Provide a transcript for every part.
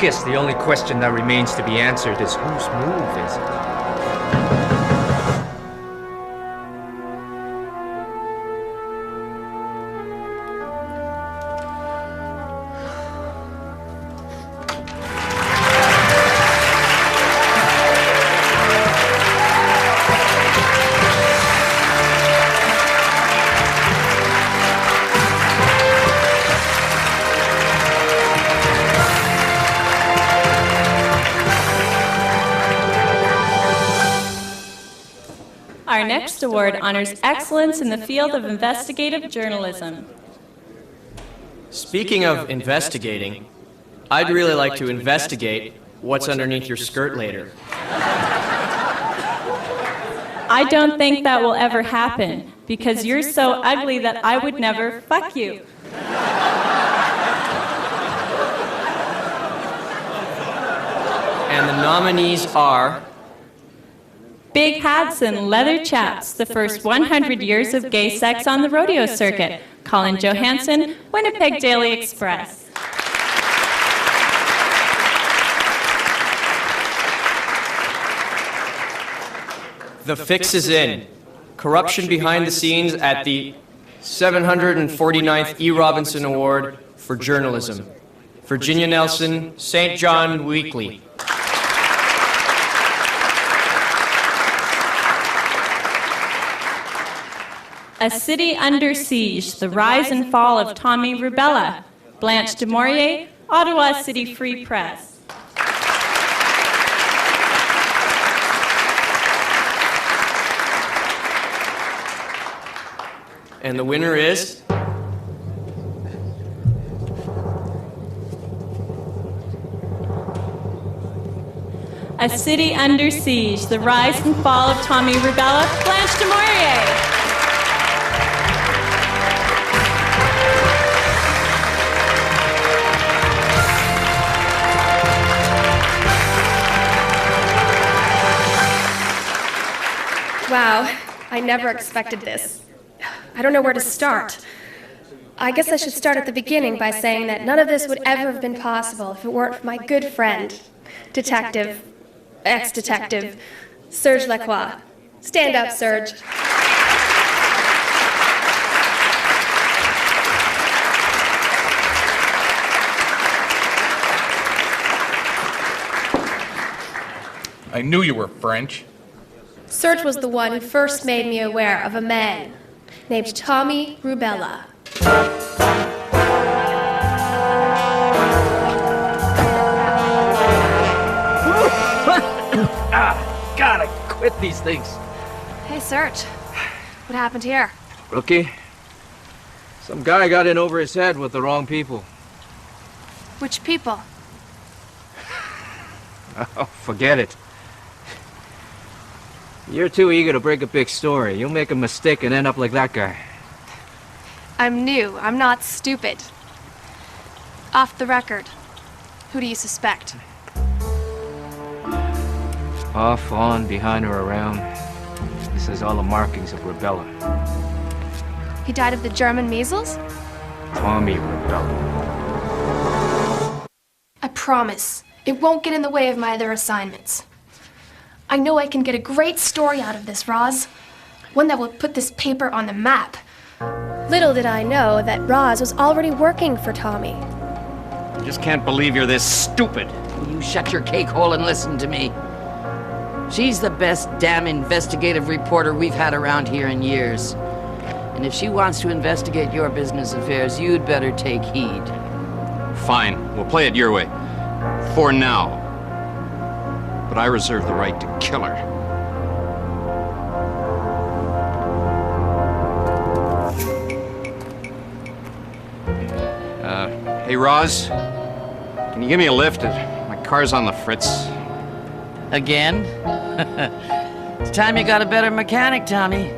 guess the only question that remains to be answered is whose move is it? Our next award honors excellence in the field of investigative journalism. Speaking of investigating, I'd really like to investigate what's underneath your skirt later. I don't think that will ever happen, because you're so ugly that I would never fuck you. And the nominees are... Big hats and leather chaps, the first 100 years of gay sex on the rodeo circuit. Colin Johansson, Winnipeg Daily Express. The fix is in. Corruption behind the scenes at the 749th E. Robinson Award for Journalism. Virginia Nelson, St. John Weekly. A City Under Siege, The Rise and Fall of Tommy Rubella. Blanche du Maurier, Ottawa City Free Press. And the winner is... A City Under Siege, The Rise and Fall of Tommy Rubella, Blanche du Maurier. Wow, I never expected this. I don't know where to start. I guess I should start at the beginning by saying that none of this would ever have been possible if it weren't for my good friend, ex-detective, Serge Lacroix. Stand up, Serge. I knew you were French. Serge was the one who first made me aware of a man named Tommy Rubella. Gotta quit these things. Hey, Serge. What happened here? Rookie, some guy got in over his head with the wrong people. Which people? Oh, forget it. You're too eager to break a big story. You'll make a mistake and end up like that guy. I'm new. I'm not stupid. Off the record, who do you suspect? Off, on, behind, or around. This has all the markings of Rubella. He died of the German measles? Tommy Rubella. I promise, it won't get in the way of my other assignments. I know I can get a great story out of this, Roz. One that will put this paper on the map. Little did I know that Roz was already working for Tommy. I just can't believe you're this stupid. You shut your cake hole and listen to me. She's the best damn investigative reporter we've had around here in years. And if she wants to investigate your business affairs, you'd better take heed. Fine, we'll play it your way. For now. But I reserve the right to kill her. Hey, Roz, can you give me a lift? My car's on the fritz. Again? It's time you got a better mechanic, Tommy.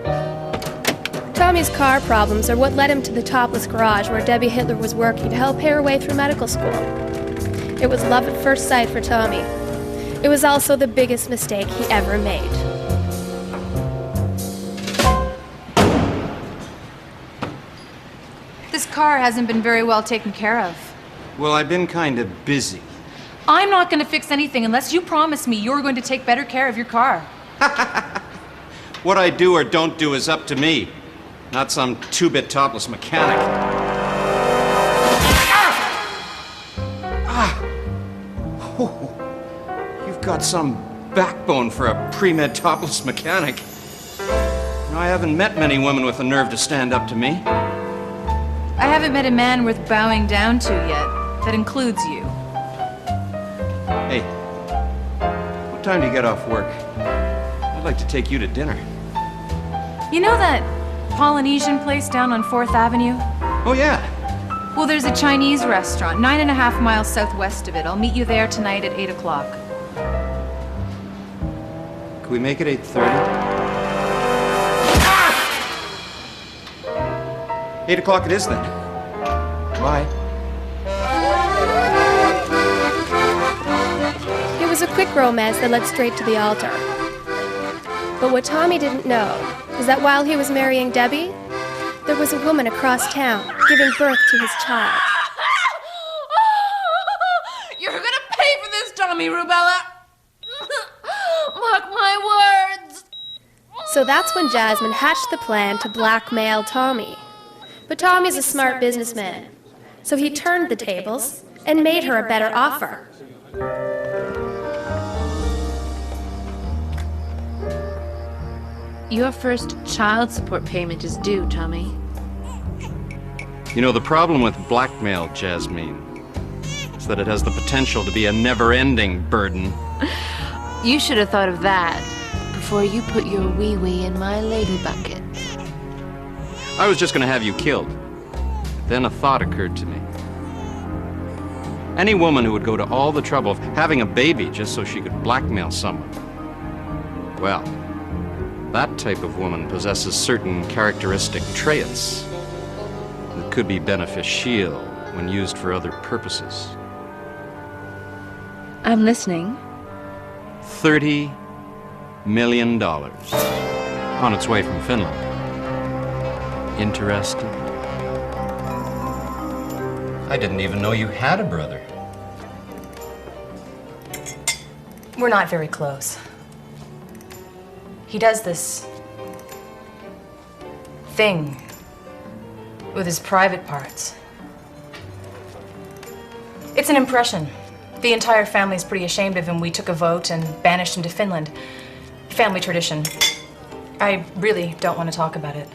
Tommy's car problems are what led him to the topless garage where Debbie Hitler was working to help pay her way through medical school. It was love at first sight for Tommy. It was also the biggest mistake he ever made. This car hasn't been very well taken care of. Well, I've been kind of busy. I'm not going to fix anything unless you promise me you're going to take better care of your car. What I do or don't do is up to me, not some two-bit topless mechanic. You've got some backbone for a pre-med topless mechanic. I haven't met many women with the nerve to stand up to me. I haven't met a man worth bowing down to yet. That includes you. Hey, what time do you get off work? I'd like to take you to dinner. You know that Polynesian place down on 4th Avenue? Oh, yeah. Well, there's a Chinese restaurant 9.5 miles southwest of it. I'll meet you there tonight at 8 o'clock. Can we make it 8:30? 8 o'clock it is then. Bye. It was a quick romance that led straight to the altar. But what Tommy didn't know is that while he was marrying Debbie, there was a woman across town giving birth to his child. You're gonna pay for this, Tommy Rubella. Mark my words. So that's when Jasmine hatched the plan to blackmail Tommy. But Tommy's a smart businessman, so he turned the tables and made her a better offer. Your first child support payment is due, Tommy. You know, the problem with blackmail, Jasmine, is that it has the potential to be a never-ending burden. You should have thought of that before you put your wee-wee in my lady bucket. I was just going to have you killed. Then a thought occurred to me. Any woman who would go to all the trouble of having a baby just so she could blackmail someone, well, that type of woman possesses certain characteristic traits that could be beneficial when used for other purposes. I'm listening. $30 million on its way from Finland. Interested? I didn't even know you had a brother. We're not very close. He does this thing with his private parts. It's an impression. The entire family's pretty ashamed of him. We took a vote and banished him to Finland. Family tradition. I really don't want to talk about it.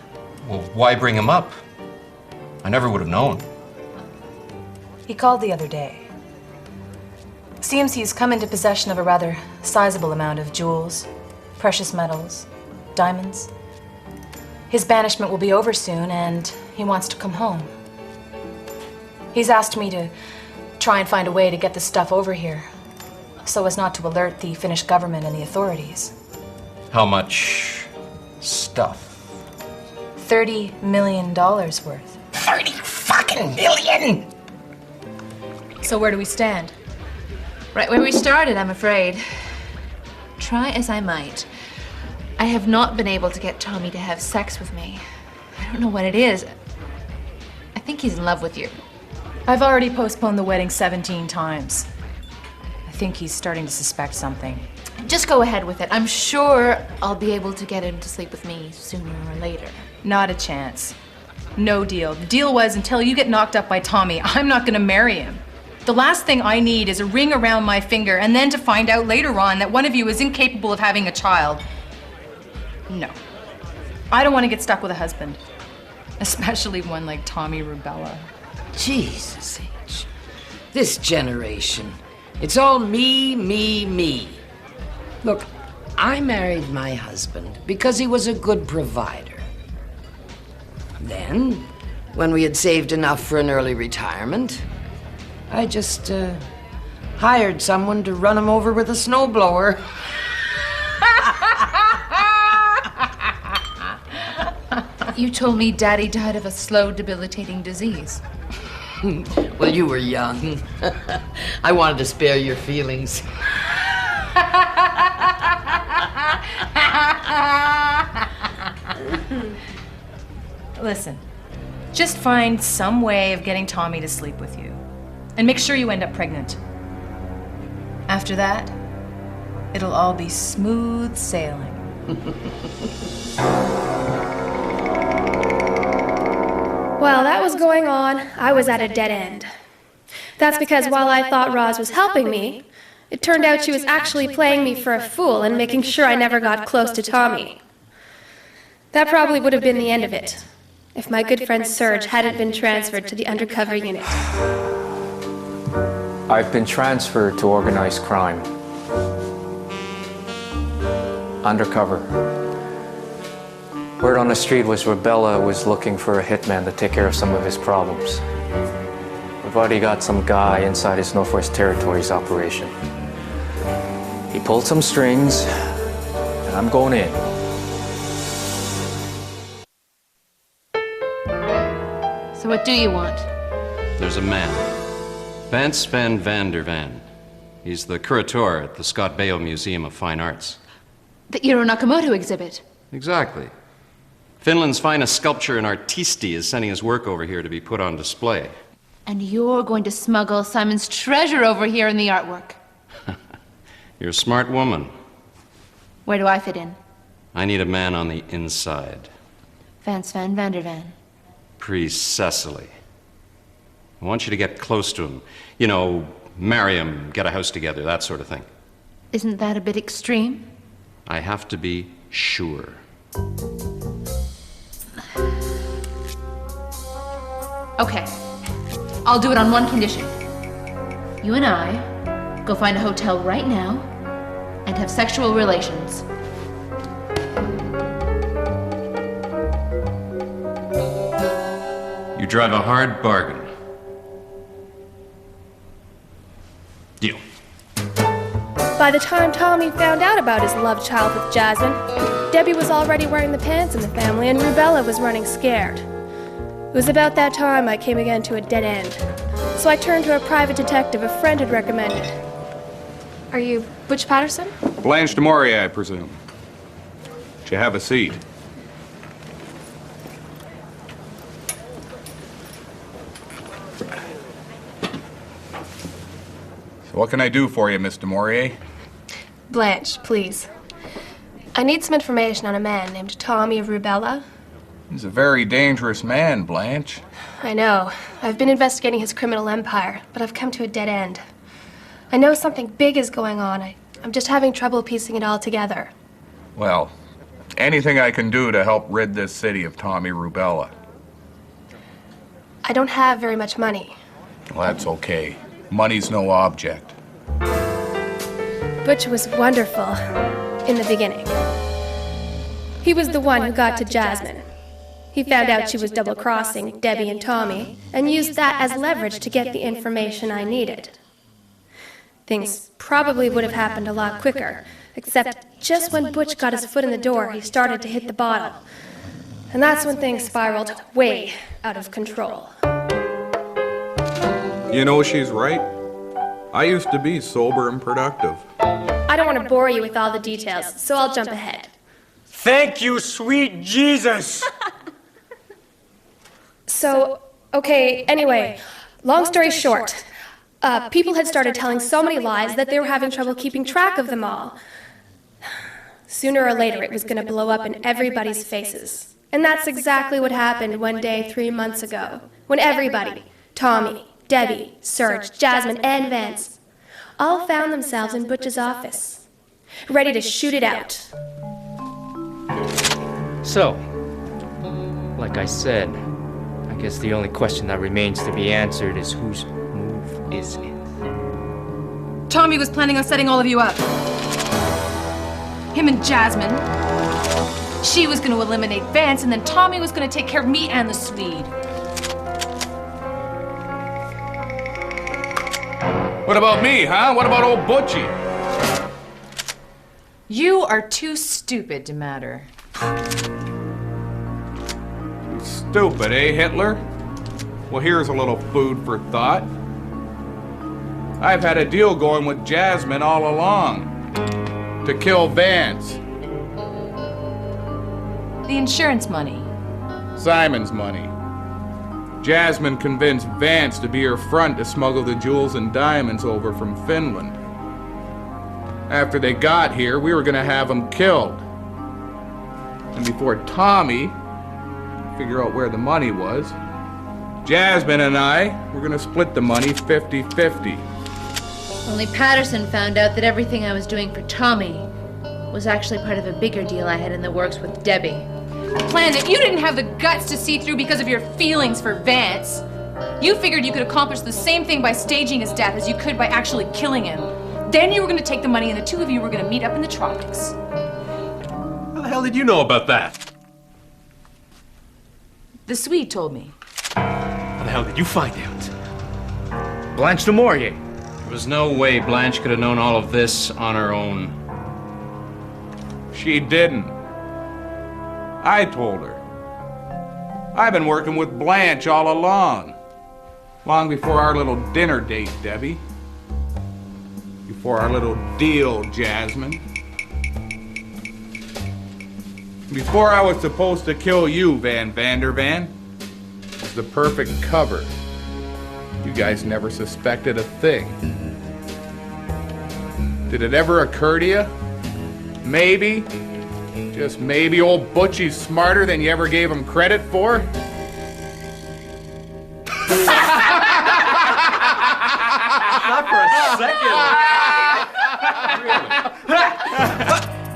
Well, why bring him up? I never would have known. He called the other day. Seems he's come into possession of a rather sizable amount of jewels, precious metals, diamonds. His banishment will be over soon, and he wants to come home. He's asked me to try and find a way to get the stuff over here, so as not to alert the Finnish government and the authorities. How much stuff? $30 million worth. 30 fucking million! So where do we stand? Right where we started, I'm afraid. Try as I might, I have not been able to get Tommy to have sex with me. I don't know what it is. I think he's in love with you. I've already postponed the wedding 17 times. I think he's starting to suspect something. Just go ahead with it. I'm sure I'll be able to get him to sleep with me sooner or later. Not a chance. No deal. The deal was until you get knocked up by Tommy, I'm not gonna marry him. The last thing I need is a ring around my finger and then to find out later on that one of you is incapable of having a child. No. I don't want to get stuck with a husband. Especially one like Tommy Rubella. Jesus H. This generation. It's all me, me, me. Look, I married my husband because he was a good provider. Then, when we had saved enough for an early retirement, I just hired someone to run him over with a snowblower. You told me Daddy died of a slow, debilitating disease. Well, you were young. I wanted to spare your feelings. Listen, just find some way of getting Tommy to sleep with you. And make sure you end up pregnant. After that, it'll all be smooth sailing. While that was going on, I was at a dead end. That's because while I thought Roz was helping me, it turned out she was actually playing me for a fool and making sure I never got close to Tommy. That probably would have been the end of it, if my good friend Serge hadn't been transferred to the undercover unit. I've been transferred to organized crime. Undercover. Word on the street was Rubella was looking for a hitman to take care of some of his problems. We've already got some guy inside his Northwest Territories operation. He pulled some strings, and I'm going in. So what do you want? There's a man, Vance van der Van. He's the curator at the Scott Baio Museum of Fine Arts. The Iro Nakamoto exhibit. Exactly. Finland's finest sculptor and artisti is sending his work over here to be put on display. And you're going to smuggle Simon's treasure over here in the artwork. You're a smart woman. Where do I fit in? I need a man on the inside. Vance van der Van. Precisely. I want you to get close to him. You know, marry him, get a house together, that sort of thing. Isn't that a bit extreme? I have to be sure. Okay. I'll do it on one condition. You and I go find a hotel right now and have sexual relations. You drive a hard bargain. Deal. By the time Tommy found out about his love child with Jasmine, Debbie was already wearing the pants in the family and Rubella was running scared. It was about that time I came again to a dead end. So I turned to a private detective a friend had recommended. Are you Butch Patterson? Blanche de Maurier, I presume. Should you have a seat? So what can I do for you, Miss de Maurier? Blanche, please. I need some information on a man named Tommy of Rubella. He's a very dangerous man, Blanche. I know. I've been investigating his criminal empire, but I've come to a dead end. I know something big is going on. I'm just having trouble piecing it all together. Well, anything I can do to help rid this city of Tommy Rubella. I don't have very much money. Well, that's okay. Money's no object. Butch was wonderful in the beginning. He was the one who got to Jasmine. He found out she was double-crossing Debbie and Tommy and used that as leverage to get the information I needed. Things probably would have happened a lot quicker, except just when Butch got his foot in the door, he started to hit the bottle. And that's when things spiraled way out of control. You know, she's right. I used to be sober and productive. I don't want to bore you with all the details, so I'll jump ahead. Thank you, sweet Jesus! So, okay, anyway, long story short, people had started telling so many lies that they were having trouble keeping track of them all. Sooner or later, it was going to blow up in everybody's faces. And that's exactly what happened one day 3 months ago, when everybody, Tommy, Debbie, Serge, Jasmine, and Vance, all found themselves in Butch's office, ready to shoot it out. So, like I said, I guess the only question that remains to be answered is whose move is it? Tommy was planning on setting all of you up. Him and Jasmine. She was going to eliminate Vance, and then Tommy was going to take care of me and the Swede. What about me, huh? What about old Butchie? You are too stupid to matter. Stupid, eh, Hitler? Well, here's a little food for thought. I've had a deal going with Jasmine all along. To kill Vance. The insurance money. Simon's money. Jasmine convinced Vance to be her front to smuggle the jewels and diamonds over from Finland. After they got here, we were gonna have them killed. And before Tommy figure out where the money was, Jasmine and I were gonna split the money 50-50. Only Patterson found out that everything I was doing for Tommy was actually part of a bigger deal I had in the works with Debbie. A plan that you didn't have the guts to see through because of your feelings for Vance. You figured you could accomplish the same thing by staging his death as you could by actually killing him. Then you were going to take the money and the two of you were going to meet up in the tropics. How the hell did you know about that? The Swede told me. How the hell did you find out? Blanche de Maurier. There was no way Blanche could have known all of this on her own. She didn't. I told her. I've been working with Blanche all along. Long before our little dinner date, Debbie. Before our little deal, Jasmine. Before I was supposed to kill you, Van Vandervan. It was the perfect cover. You guys never suspected a thing. Did it ever occur to you? Maybe, just maybe old Butchie's smarter than you ever gave him credit for? Not for a second.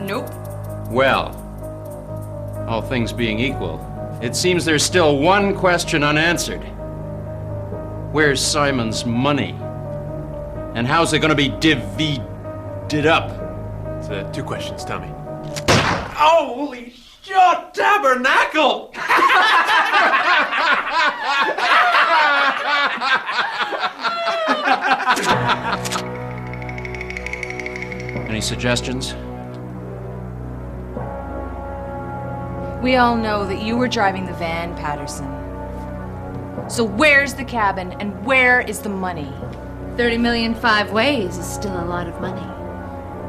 Nope. Well, all things being equal, it seems there's still one question unanswered. Where's Simon's money? And how's it gonna be divvied up? It's 2 questions, Tommy. Holy shit, tabernacle! Any suggestions? We all know that you were driving the van, Patterson. So where's the cabin and where is the money? 30 million 5 ways is still a lot of money.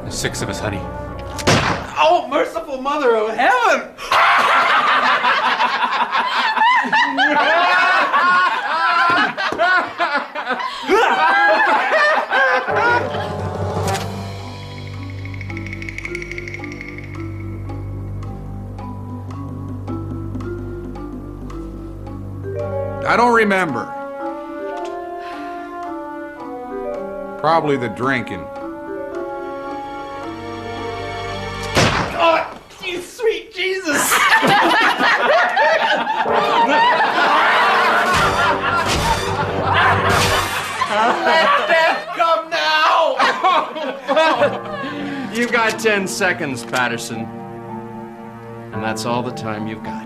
There's 6 of us, honey. Oh, merciful mother of heaven! I don't remember. Probably the drinking. Oh, you sweet Jesus! Let death come now! You've got 10 seconds, Patterson. And that's all the time you've got.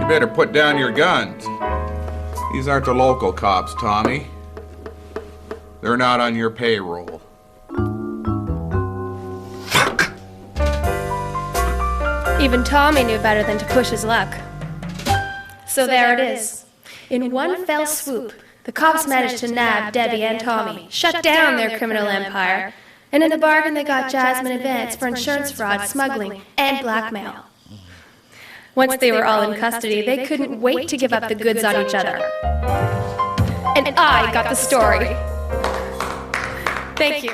Better put down your guns. These aren't the local cops, Tommy. They're not on your payroll. Even Tommy knew better than to push his luck. So there it is. In one fell swoop, the cops managed to nab Debbie and Tommy, shut down their criminal empire, and in the bargain they got Jasmine and Vance for insurance fraud, smuggling, and blackmail. Once they were all in custody, they couldn't wait to give up the goods on each other. And I got the story. Thank you.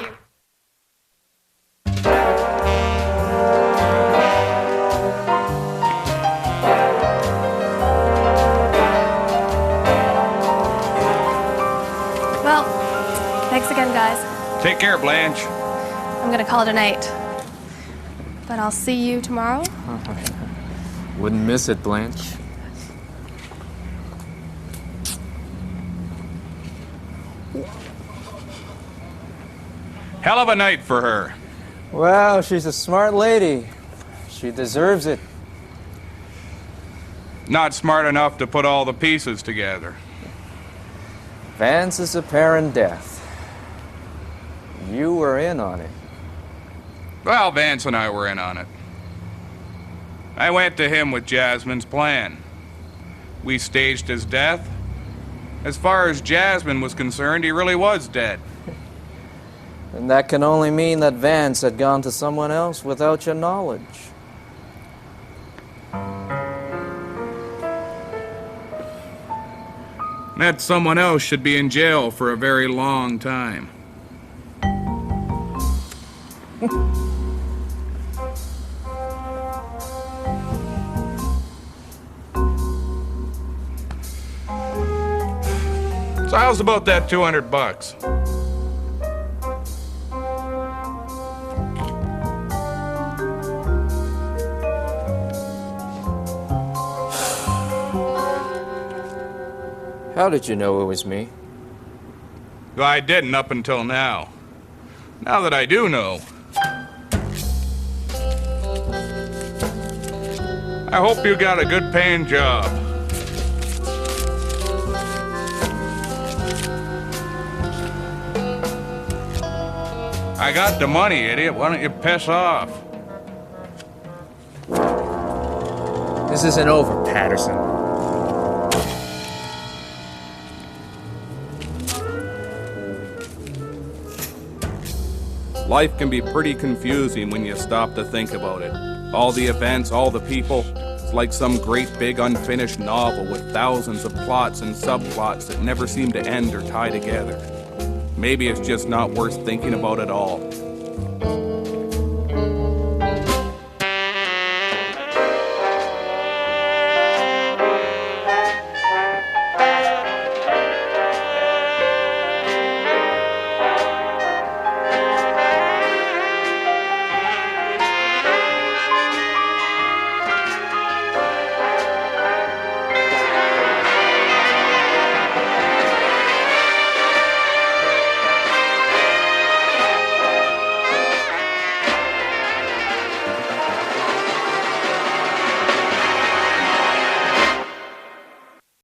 Well, thanks again, guys. Take care, Blanche. I'm gonna call it a night. But I'll see you tomorrow. Wouldn't miss it, Blanche. Hell of a night for her. Well, she's a smart lady. She deserves it. Not smart enough to put all the pieces together. Vance's apparent death. You were in on it. Well, Vance and I were in on it. I went to him with Jasmine's plan. We staged his death. As far as Jasmine was concerned, he really was dead. And that can only mean that Vance had gone to someone else without your knowledge. That someone else should be in jail for a very long time. So how's about that $200? How did you know it was me? Well, I didn't up until now. Now that I do know, I hope you got a good paying job. I got the money, idiot. Why don't you piss off? This isn't over, Patterson. Life can be pretty confusing when you stop to think about it. All the events, all the people, it's like some great big unfinished novel with thousands of plots and subplots that never seem to end or tie together. Maybe it's just not worth thinking about at all.